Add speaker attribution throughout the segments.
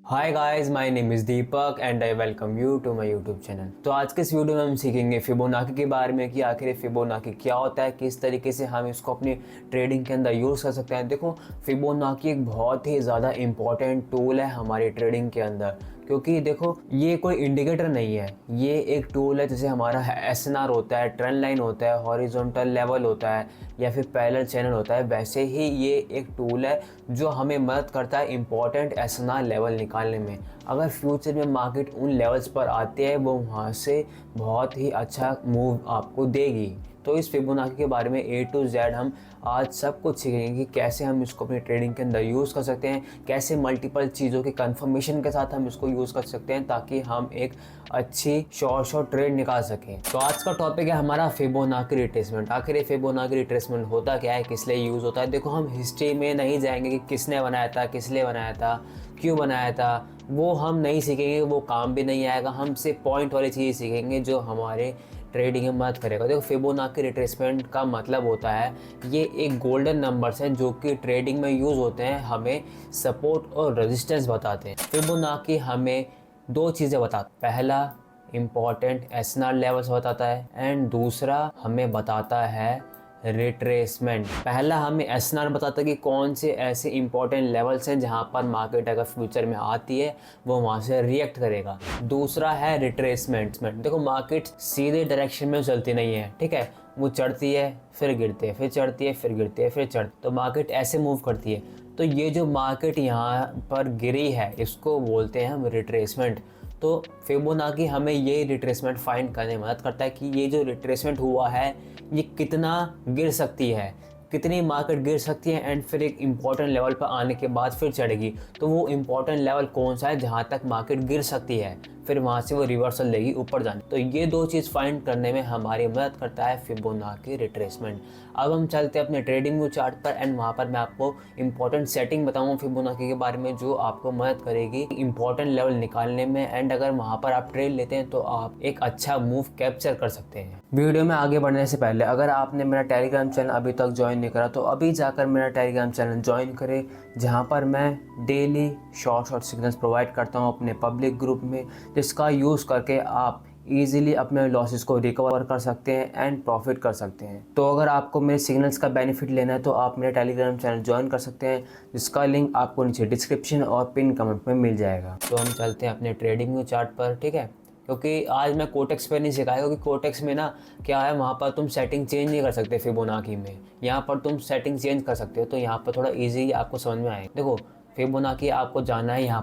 Speaker 1: Hi guys, my name is Deepak and I welcome you to my YouTube channel. तो आज के इस video में हम सीखेंगे फिबोनाची के बारे में कि आखिर फिबोनाची क्या होता है, किस तरीके से हम इसको अपनी ट्रेडिंग के अंदर यूज़ कर सकते हैं। देखो, फिबोनाची एक बहुत ही ज़्यादा इम्पॉर्टेंट टूल है हमारी ट्रेडिंग के अंदर, क्योंकि देखो ये कोई इंडिकेटर नहीं है, ये एक टूल है। जैसे हमारा एसएनआर होता है, ट्रेंड लाइन होता है, हॉरिजॉन्टल लेवल होता है या फिर पैरेलल चैनल होता है, वैसे ही ये एक टूल है जो हमें मदद करता है इंपॉर्टेंट एसएनआर लेवल निकालने में। अगर फ्यूचर में मार्केट उन लेवल्स पर आती है, वो वहाँ से बहुत ही अच्छा मूव आपको देगी। तो इस फिबोनाची के बारे में A to Z हम आज सब कुछ सीखेंगे कि कैसे हम इसको अपनी ट्रेडिंग के अंदर यूज़ कर सकते हैं, कैसे मल्टीपल चीज़ों के कंफर्मेशन के साथ हम इसको यूज़ कर सकते हैं ताकि हम एक अच्छी शॉर्ट ट्रेड निकाल सकें। तो आज का टॉपिक है हमारा फिबोनाची रिट्रेसमेंट। आखिर ये फिबोनाची रिट्रेसमेंट होता क्या है, किस लिए यूज़ होता है। देखो, हम हिस्ट्री में नहीं जाएंगे कि किसने बनाया था, किस लिए बनाया था, क्यों बनाया था, वो हम नहीं सीखेंगे, वो काम भी नहीं आएगा। हम सिर्फ पॉइंट वाली चीज़ सीखेंगे जो हमारे ट्रेडिंग में मदद करेगा। देखो, फिबोनाची रिट्रेसमेंट का मतलब होता है ये एक गोल्डन नंबर्स हैं जो कि ट्रेडिंग में यूज़ होते हैं, हमें सपोर्ट और रेजिस्टेंस बताते हैं। फिबोनाची हमें दो चीज़ें बताता है, पहला इम्पॉर्टेंट एसएनआर लेवल्स बताता है एंड दूसरा हमें बताता है रिट्रेसमेंट। पहला हमें एसएनआर बताता है कि कौन से ऐसे इंपॉर्टेंट लेवल्स हैं जहां पर मार्केट अगर फ्यूचर में आती है वो वहां से रिएक्ट करेगा। दूसरा है रिट्रेसमेंट। देखो, मार्केट सीधे डायरेक्शन में चलती नहीं है, ठीक है, वो चढ़ती है फिर गिरती है, फिर चढ़ती है फिर गिरती है, फिर चढ़, तो मार्केट ऐसे मूव करती है। तो ये जो मार्केट यहाँ पर गिरी है इसको बोलते हैं हम रिट्रेसमेंट। तो फिबोनाची हमें ये रिट्रेसमेंट फाइंड करने में मदद करता है कि ये जो रिट्रेसमेंट हुआ है ये कितना गिर सकती है, कितनी मार्केट गिर सकती है एंड फिर एक इम्पॉर्टेंट लेवल पर आने के बाद फिर चढ़ेगी। तो वो इम्पॉर्टेंट लेवल कौन सा है जहाँ तक मार्केट गिर सकती है, फिर वहाँ से वो रिवर्सल लेगी ऊपर जाने। तो ये दो चीज़ फाइंड करने में हमारी मदद करता है फिबोनाची रिट्रेसमेंट। अब हम चलते हैं अपने ट्रेडिंग व्यू चार्ट पर एंड वहाँ पर मैं आपको इंपॉर्टेंट सेटिंग बताऊँगा फिबोनाची के बारे में जो आपको मदद करेगी इंपॉर्टेंट लेवल निकालने में एंड अगर वहाँ पर आप ट्रेड लेते हैं तो आप एक अच्छा मूव कैप्चर कर सकते हैं। वीडियो में आगे बढ़ने से पहले अगर आपने मेरा टेलीग्राम चैनल अभी तक ज्वाइन नहीं करा तो अभी जाकर मेरा टेलीग्राम चैनल ज्वाइन करें, जहाँ पर मैं डेली शॉर्ट सिग्नल्स प्रोवाइड करता हूँ अपने पब्लिक ग्रुप में, जिसका यूज़ करके आप ईजिली अपने लॉसेस को रिकवर कर सकते हैं एंड प्रॉफिट कर सकते हैं। तो अगर आपको मेरे सिग्नल्स का बेनिफिट लेना है तो आप मेरे टेलीग्राम चैनल ज्वाइन कर सकते हैं, जिसका लिंक आपको नीचे डिस्क्रिप्शन और पिन कमेंट में मिल जाएगा। तो हम चलते हैं अपने ट्रेडिंग व्यू चार्ट पर, ठीक है, क्योंकि आज मैं कोटेक्स पे नहीं सिखाया, क्योंकि कोटेक्स में ना क्या है, वहाँ पर तुम सेटिंग चेंज नहीं कर सकते फिबोनाची में, यहाँ पर तुम सेटिंग चेंज कर सकते हो। तो यहाँ पर थोड़ा ईजी आपको समझ में आएगा। देखो, फिबोनाची आपको जाना है, यहाँ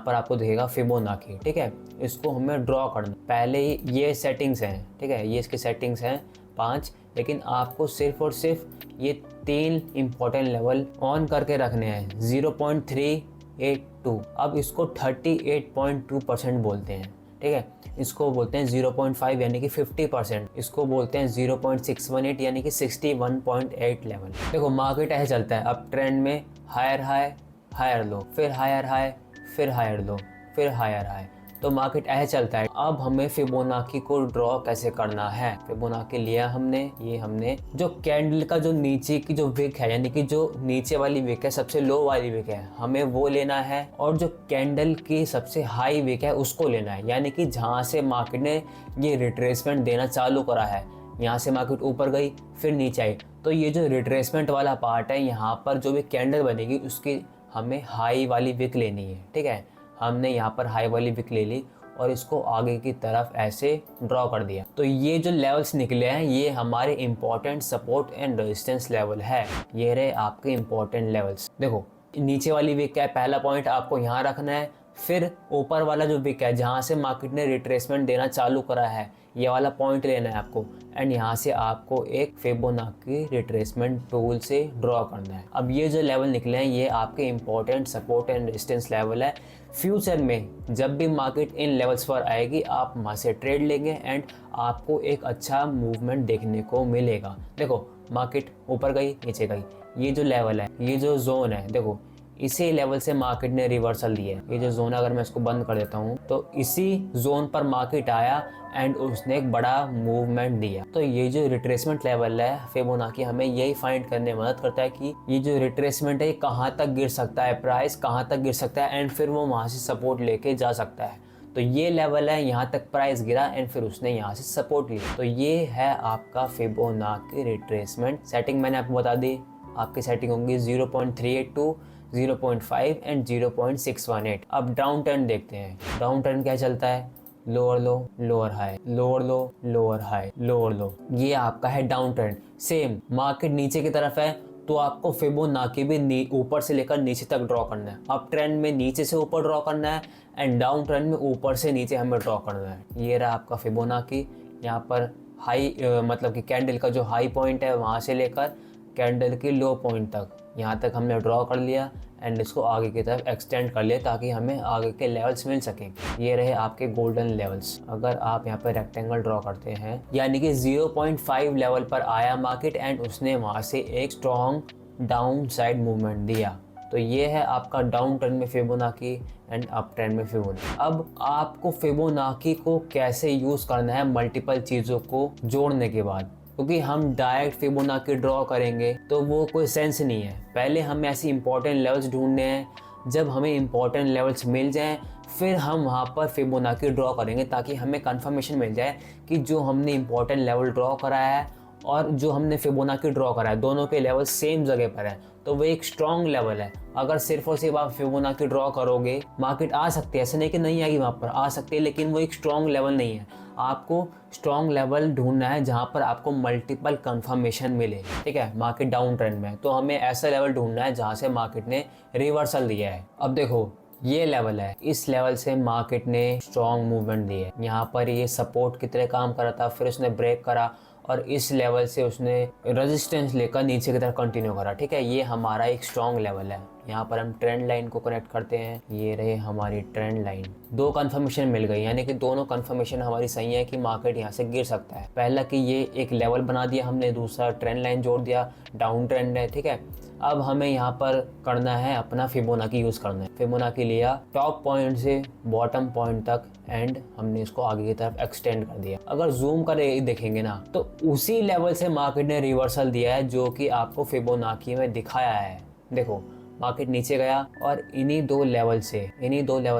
Speaker 1: पर आपको दिखेगा फिबोनाची, ठीक है, इसको हमें ड्रॉ करना। पहले ये सेटिंग्स हैं, ठीक है, ये इसकी सेटिंग्स हैं 5, लेकिन आपको सिर्फ और सिर्फ ये 3 इंपॉर्टेंट लेवल ऑन करके रखने हैं। 0.382, अब इसको 38.2% बोलते हैं, ठीक है, इसको बोलते हैं 0.5 यानी कि 50%, इसको बोलते हैं 0.618 यानी कि 61.8 लेवल। देखो, मार्केट ऐसे चलता है, अब ट्रेंड में हायर हाई हायर लो, फिर हायर हाई फिर हायर लो, फिर हायर हाई, तो मार्केट ऐसे चलता है। अब हमें फिबोनाची को ड्रॉ कैसे करना है। फिबोनाची लिया हमने, ये हमने जो कैंडल का जो नीचे की जो विक है, यानी कि जो नीचे वाली विक है, सबसे लो वाली विक है, हमें वो लेना है, और जो कैंडल की सबसे हाई विक है उसको लेना है, यानी कि जहाँ से मार्केट ने ये रिट्रेसमेंट देना चालू करा है, यहाँ से मार्केट ऊपर गई फिर नीचे आई, तो ये जो रिट्रेसमेंट वाला पार्ट है, यहाँ पर जो भी कैंडल बनेगी उसकी हमें हाई वाली विक लेनी है, ठीक है। हमने यहाँ पर हाई वाली विक ले ली और इसको आगे की तरफ ऐसे ड्रॉ कर दिया। तो ये जो लेवल्स निकले हैं ये हमारे important support and resistance level है। ये रहे आपके इंपॉर्टेंट लेवल्स। देखो, नीचे वाली विक का पहला पॉइंट आपको यहाँ रखना है, फिर ऊपर वाला जो विक है जहाँ से मार्केट ने रिट्रेसमेंट देना चालू करा है, ये वाला पॉइंट लेना है आपको, एंड यहाँ से आपको एक फिबोनाची रिट्रेसमेंट टूल से ड्रॉ करना है। अब ये जो लेवल निकले हैं ये आपके important support and resistance level है। फ्यूचर में जब भी मार्केट इन लेवल्स पर आएगी आप वहाँ से ट्रेड लेंगे एंड आपको एक अच्छा मूवमेंट देखने को मिलेगा। देखो, मार्केट ऊपर गई नीचे गई, ये जो लेवल है, ये जो जोन है, देखो इसी लेवल से मार्केट ने रिवर्सल दिया है। ये जो जोन, अगर मैं इसको बंद कर देता हूँ तो इसी जोन पर मार्केट आया एंड उसने एक बड़ा मूवमेंट दिया। तो ये जो रिट्रेसमेंट लेवल है फिबोनाची हमें यही फाइंड करने में मदद करता है कि ये जो रिट्रेसमेंट है ये कहाँ तक गिर सकता है, प्राइस कहाँ तक गिर सकता है एंड फिर वो वहाँ से सपोर्ट लेके जा सकता है। तो ये लेवल है, यहाँ तक प्राइस गिरा एंड फिर उसने यहाँ से सपोर्ट लिया। तो ये है आपका फिबोनाची रिट्रेसमेंट। सेटिंग मैंने आपको बता दी, आपकी सेटिंग होंगी 0.382, 0.5 एंड 0.618। अब डाउन ट्रेंड देखते हैं। डाउन ट्रेंड क्या चलता है, लोअर लो लोअर हाई, लोअर लो लोअर हाई, लोअर लो, ये आपका है डाउन ट्रेंड। सेम मार्केट नीचे की तरफ है तो आपको फिबोनाची भी ऊपर से लेकर नीचे तक ड्रॉ करना है। अप ट्रेंड में नीचे से ऊपर ड्रॉ करना है एंड डाउन ट्रेंड में ऊपर से नीचे हमें ड्रॉ करना है। ये रहा आपका फिबोनाची। यहाँ पर हाई मतलब कि कैंडल का जो हाई पॉइंट है वहाँ से लेकर कैंडल की लो पॉइंट तक, यहाँ तक हमने ड्रॉ कर लिया एंड इसको आगे की तरफ एक्सटेंड कर लिया ताकि हमें आगे के लेवल्स मिल सकें। ये रहे आपके गोल्डन लेवल्स। अगर आप यहाँ पर रेक्टेंगल ड्रॉ करते हैं, यानी कि 0.5 लेवल पर आया मार्केट एंड उसने वहाँ से एक स्ट्रॉन्ग डाउन साइड मूवमेंट दिया। तो ये है आपका डाउन ट्रेंड में फिबोनाची एंड अप ट्रेंड में फिबोनाची। अब आपको फिबोनाची को कैसे यूज़ करना है मल्टीपल चीज़ों को जोड़ने के बाद, क्योंकि हम डायरेक्ट फिबोनाची ड्रॉ करेंगे तो वो कोई सेंस नहीं है। पहले हमें ऐसे इंपॉर्टेंट लेवल्स ढूंढने हैं। जब हमें इंपॉर्टेंट लेवल्स मिल जाएं फिर हम वहाँ पर फिबोनाची ड्रॉ करेंगे ताकि हमें कंफर्मेशन मिल जाए कि जो हमने इंपॉर्टेंट लेवल ड्रॉ करा है और जो हमने फिबोनाची ड्रॉ करा है दोनों के लेवल सेम जगह पर है, तो वो एक स्ट्रॉन्ग लेवल है। अगर सिर्फ और सिर्फ आप फिबोनाची ड्रॉ करोगे, मार्केट आ सकती है, ऐसे नहीं कि नहीं आएगी, वहाँ पर आ सकती है, लेकिन वो एक स्ट्रॉन्ग लेवल नहीं है। आपको स्ट्रॉन्ग लेवल ढूंढना है जहाँ पर आपको मल्टीपल कंफर्मेशन मिले। ठीक है, मार्केट डाउन ट्रेंड में तो हमें ऐसा लेवल ढूंढना है जहाँ से मार्केट ने रिवर्सल दिया है। अब देखो ये लेवल है, इस लेवल से मार्केट ने स्ट्रॉन्ग मूवमेंट दी है। यहाँ पर ये सपोर्ट की तरह काम कर रहा था, फिर उसने ब्रेक करा और इस लेवल से उसने रेजिस्टेंस लेकर नीचे की तरफ कंटिन्यू करा। ठीक है, ये हमारा एक स्ट्रॉन्ग लेवल है। यहाँ पर हम ट्रेंड लाइन को कनेक्ट करते हैं, ये रहे हमारी ट्रेंड लाइन। दो कंफर्मेशन मिल गई, यानी कि दोनों कंफर्मेशन हमारी सही है कि मार्केट यहाँ से गिर सकता है। पहला कि ये एक लेवल बना दिया हमने, दूसरा ट्रेंड लाइन जोड़ दिया, डाउन ट्रेंड है। ठीक है, अब हमें यहाँ पर करना है अपना फिबोनाची यूज़ करना है। फिबोनाची लिया टॉप पॉइंट से बॉटम पॉइंट तक एंड हमने इसको आगे की तरफ एक्सटेंड कर दिया। अगर जूम कर देखेंगे ना तो उसी लेवल से मार्केट ने रिवर्सल दिया है जो कि आपको फिबोनाची में दिखाया है। देखो मार्केट नीचे गया और इन्हीं दो लेवल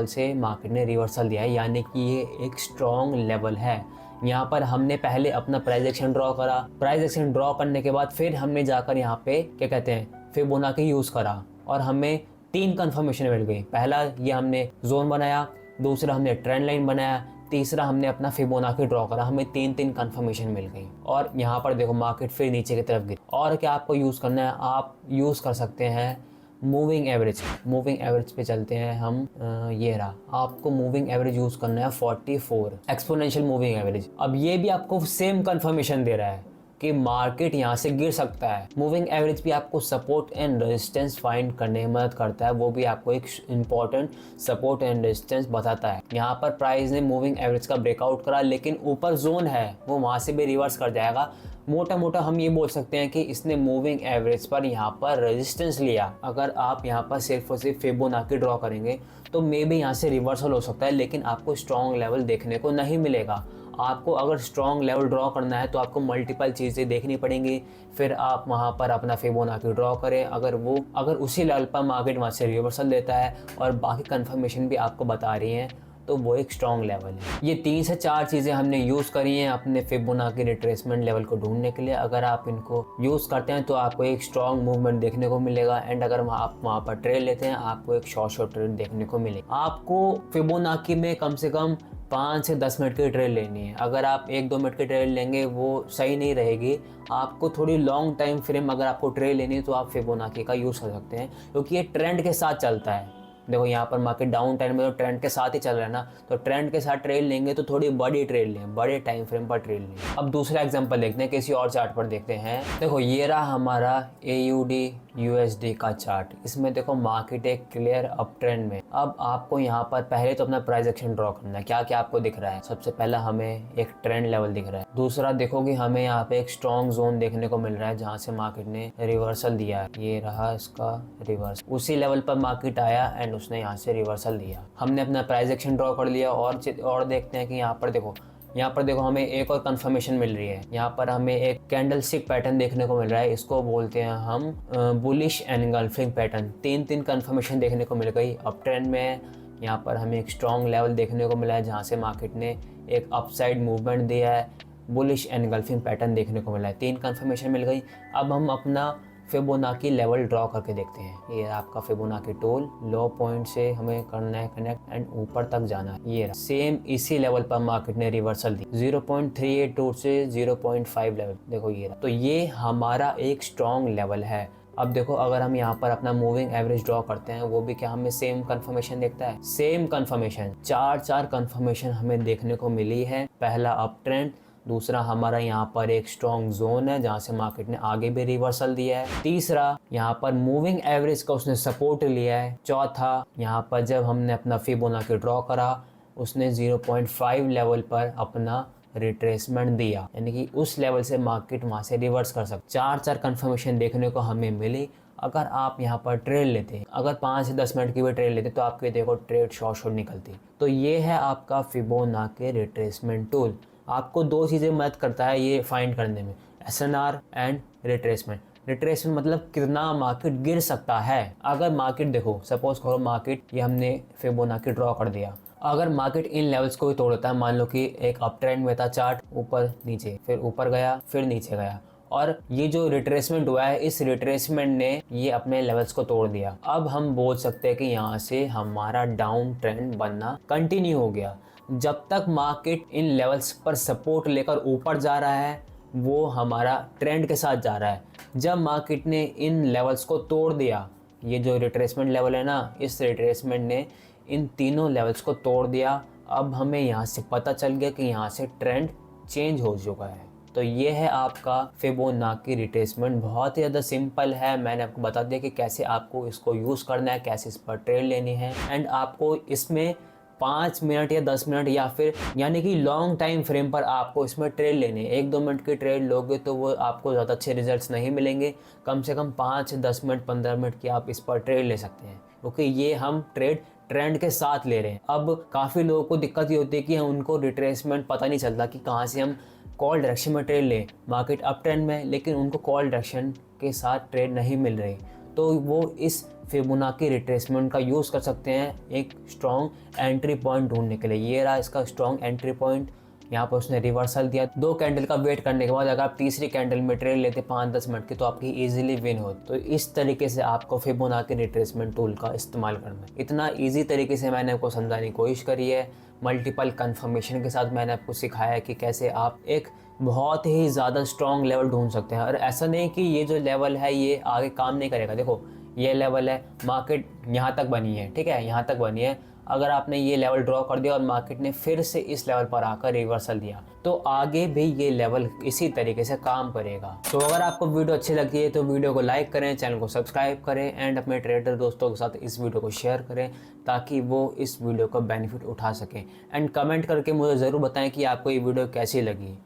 Speaker 1: से मार्केट ने रिवर्सल दिया है, यानी कि ये एक स्ट्रॉन्ग लेवल है। यहाँ पर हमने पहले अपना प्राइस एक्शन ड्रॉ करा, प्राइस एक्शन ड्रॉ करने के बाद फिर हमने जाकर यहाँ पे क्या कहते हैं फिबोनाची यूज़ करा और हमें 3 कंफर्मेशन मिल गई। पहला ये हमने जोन बनाया, दूसरा हमने ट्रेंड लाइन बनाया, तीसरा हमने अपना फिबोनाची ड्रॉ करा, हमें 3 कंफर्मेशन मिल गई। और यहाँ पर देखो मार्केट फिर नीचे की तरफ गिरी। और क्या आपको यूज़ करना है, आप यूज़ कर सकते हैं मूविंग एवरेज। मूविंग एवरेज पे चलते हैं हम। ये रहा, आपको मूविंग एवरेज यूज़ करना है 44 एक्सपोनेंशियल मूविंग एवरेज। अब ये भी आपको सेम कंफर्मेशन दे रहा है कि मार्केट यहाँ से गिर सकता है। मूविंग एवरेज भी आपको सपोर्ट एंड रेजिस्टेंस फाइंड करने में मदद करता है, वो भी आपको एक इम्पॉर्टेंट सपोर्ट एंड रेजिस्टेंस बताता है। यहाँ पर प्राइस ने मूविंग एवरेज का ब्रेकआउट करा, लेकिन ऊपर जोन है वो वहाँ से भी रिवर्स कर जाएगा। मोटा मोटा हम ये बोल सकते हैं कि इसने मूविंग एवरेज पर यहाँ पर रेजिस्टेंस लिया। अगर आप यहाँ पर सिर्फ और सिर्फ फिबोनाची ड्रॉ करेंगे तो मे बी यहाँ से रिवर्सल हो सकता है, लेकिन आपको स्ट्रॉन्ग लेवल देखने को नहीं मिलेगा। आपको अगर स्ट्रॉन्ग लेवल ड्रॉ करना है तो आपको मल्टीपल चीज़ें देखनी पड़ेंगी, फिर आप वहाँ पर अपना फिबोनाची ड्रॉ करें। अगर उसी लेवल पर मार्केट वहाँ से रिवर्सल देता है और बाकी कंफर्मेशन भी आपको बता रही हैं तो वो एक स्ट्रॉन्ग लेवल है। ये 3 से 4 चीज़ें हमने यूज़ करी हैं अपने फिबोनाची रिट्रेसमेंट लेवल को ढूंढने के लिए। अगर आप इनको यूज़ करते हैं तो आपको एक स्ट्रॉन्ग मूवमेंट देखने को मिलेगा एंड अगर आप वहाँ पर ट्रेड लेते हैं आपको एक शॉर्ट ट्रेड देखने को मिलेगा। आपको फिबोनाची में कम से कम 5 से 10 मिनट की ट्रेड लेनी है। अगर आप 1-2 मिनट की ट्रेड लेंगे वो सही नहीं रहेगी। आपको थोड़ी लॉन्ग टाइम फ्रेम अगर आपको ट्रेड लेनी है तो आप फिबोनाची का यूज़ कर सकते हैं, क्योंकि ये ट्रेंड के साथ चलता है। देखो यहाँ पर मार्केट डाउन ट्रेंड में तो ट्रेंड के साथ ही चल रहा है ना, तो ट्रेंड के साथ ट्रेड लेंगे तो थोड़ी बड़ी ट्रेड लें, बड़े टाइम फ्रेम पर ट्रेड लें। अब दूसरा एग्जांपल देखते हैं, किसी और चार्ट पर देखते हैं। देखो ये रहा हमारा AUD USD का चार्ट। इसमें देखो मार्केट एक क्लियर अप ट्रेंड में। अब आपको यहाँ पर पहले तो अपना प्राइस एक्शन ड्रॉ करना है। क्या क्या आपको दिख रहा है? सबसे पहला हमें एक ट्रेंड लेवल दिख रहा है। दूसरा देखो कि हमें यहाँ पे एक स्ट्रॉन्ग जोन देखने को मिल रहा है जहाँ से मार्केट ने रिवर्सल दिया है। ये रहा इसका रिवर्स, उसी लेवल पर मार्केट आया एंड उसने यहाँ से रिवर्सल दिया। हमने अपना प्राइस एक्शन ड्रॉ कर लिया और देखते हैं कि यहाँ पर देखो हमें एक और कंफर्मेशन मिल रही है। यहाँ पर हमें एक कैंडल स्टिक पैटर्न देखने को मिल रहा है। इसको बोलते हैं हम बुलिश एनगल्फिंग पैटर्न। तीन कंफर्मेशन देखने को मिल गई। अप ट्रेंड में यहाँ पर हमें एक स्ट्रॉन्ग लेवल देखने को मिला है जहाँ से मार्केट ने एक अपसाइड मूवमेंट दिया है। बुलिश एनगल्फिंग पैटर्न देखने को मिला है। 3 कंफर्मेशन मिल गई। अब हम अपना फिबोनाची लेवल ड्रॉ करके देखते हैं। ये आपका फिबोनाची टूल, लो पॉइंट से हमें करना है कनेक्ट एंड ऊपर तक जाना है। ये सेम इसी लेवल पर मार्केट ने रिवर्सल दी 0.382 से 0.5 लेवल। देखो ये तो ये हमारा एक स्ट्रॉन्ग लेवल है। अब देखो अगर हम यहाँ पर अपना मूविंग एवरेज ड्रॉ करते हैं, वो भी क्या हमें सेम कंफर्मेशन देखता है? सेम कंफर्मेशन, चार कंफर्मेशन हमें देखने को मिली है। पहला अप ट्रेंड, दूसरा हमारा यहाँ पर एक स्ट्रॉन्ग जोन है जहाँ से मार्केट ने आगे भी रिवर्सल दिया है। तीसरा यहाँ पर मूविंग एवरेज का उसने सपोर्ट लिया है। चौथा यहाँ पर जब हमने अपना फिबोनाची ड्रॉ करा, उसने 0.5 लेवल पर अपना रिट्रेसमेंट दिया, यानी कि उस लेवल से मार्केट वहाँ से रिवर्स कर सकता। चार कंफर्मेशन देखने को हमें मिली। अगर आप यहाँ पर ट्रेड लेते, अगर 5 से 10 मिनट की भी ट्रेड लेते, तो आपके देखो ट्रेड शॉर्ट निकलती। तो ये है आपका फिबोनाची रिट्रेसमेंट टूल। आपको 2 चीज़ें मदद करता है ये फाइंड करने में, SNR एंड रिट्रेसमेंट। रिट्रेसमेंट मतलब कितना मार्केट गिर सकता है। अगर मार्केट देखो, सपोज करो मार्केट, ये हमने फिबोनाची ड्रॉ कर दिया, अगर मार्केट इन लेवल्स को ही तोड़ता है, मान लो कि एक अप ट्रेंड में था चार्ट, ऊपर नीचे, फिर ऊपर गया, फिर नीचे गया, और ये जो रिट्रेसमेंट हुआ है, इस रिट्रेसमेंट ने ये अपने लेवल्स को तोड़ दिया। अब हम बोल सकते हैं कि यहाँ से हमारा डाउन ट्रेंड बनना कंटिन्यू हो गया। जब तक मार्केट इन लेवल्स पर सपोर्ट लेकर ऊपर जा रहा है, वो हमारा ट्रेंड के साथ जा रहा है। जब मार्केट ने इन लेवल्स को तोड़ दिया, ये जो रिट्रेसमेंट लेवल है ना, इस रिट्रेसमेंट ने इन तीनों लेवल्स को तोड़ दिया। अब हमें यहाँ से पता चल गया कि यहाँ से ट्रेंड चेंज हो चुका है। तो ये है आपका फिबोनाची रिट्रेसमेंट। बहुत ही ज़्यादा सिंपल है। मैंने आपको बता दिया कि कैसे आपको इसको यूज़ करना है, कैसे इस पर ट्रेड लेनी है, एंड आपको इसमें 5 मिनट या 10 मिनट या फिर यानी कि लॉन्ग टाइम फ्रेम पर आपको इसमें ट्रेड लेने। 1-2 मिनट की ट्रेड लोगे तो वो आपको ज़्यादा अच्छे रिजल्ट्स नहीं मिलेंगे। कम से कम 5-10 मिनट 15 मिनट की आप इस पर ट्रेड ले सकते हैं, क्योंकि ये हम ट्रेड ट्रेंड के साथ ले रहे हैं। अब काफ़ी लोगों को दिक्कत ये होती है कि उनको रिट्रेसमेंट पता नहीं चलता कि कहाँ से हम कॉल डायरेक्शन में ट्रेड लें। मार्केट अप ट्रेंड में, लेकिन उनको कॉल डायरेक्शन के साथ ट्रेड नहीं मिल रही, तो वो इस फिबोनाची रिट्रेसमेंट का यूज़ कर सकते हैं एक स्ट्रॉन्ग एंट्री पॉइंट ढूंढने के लिए। ये रहा इसका स्ट्रॉन्ग एंट्री पॉइंट। यहाँ पर उसने रिवर्सल दिया। 2 कैंडल का वेट करने के बाद अगर आप तीसरी कैंडल में ट्रेड लेते 5-10 मिनट की, तो आपकी इजीली विन होती। तो इस तरीके से आपको फिबोनाची रिट्रेसमेंट टूल का इस्तेमाल करना है। इतना ईजी तरीके से मैंने आपको समझाने की कोशिश करी है। मल्टीपल कंफर्मेशन के साथ मैंने आपको सिखाया है कि कैसे आप एक बहुत ही ज़्यादा स्ट्रॉन्ग लेवल ढूंढ सकते हैं। और ऐसा नहीं कि ये जो लेवल है ये आगे काम नहीं करेगा। देखो ये लेवल है, मार्केट यहाँ तक बनी है, ठीक है, यहाँ तक बनी है। अगर आपने ये लेवल ड्रॉ कर दिया और मार्केट ने फिर से इस लेवल पर आकर रिवर्सल दिया, तो आगे भी ये लेवल इसी तरीके से काम करेगा। तो अगर आपको वीडियो अच्छी लगती है तो वीडियो को लाइक करें, चैनल को सब्सक्राइब करें, एंड अपने ट्रेडर दोस्तों के साथ इस वीडियो को शेयर करें ताकि वो इस वीडियो का बेनिफिट उठा सकें। एंड कमेंट करके मुझे ज़रूर बताएं कि आपको ये वीडियो कैसी लगी।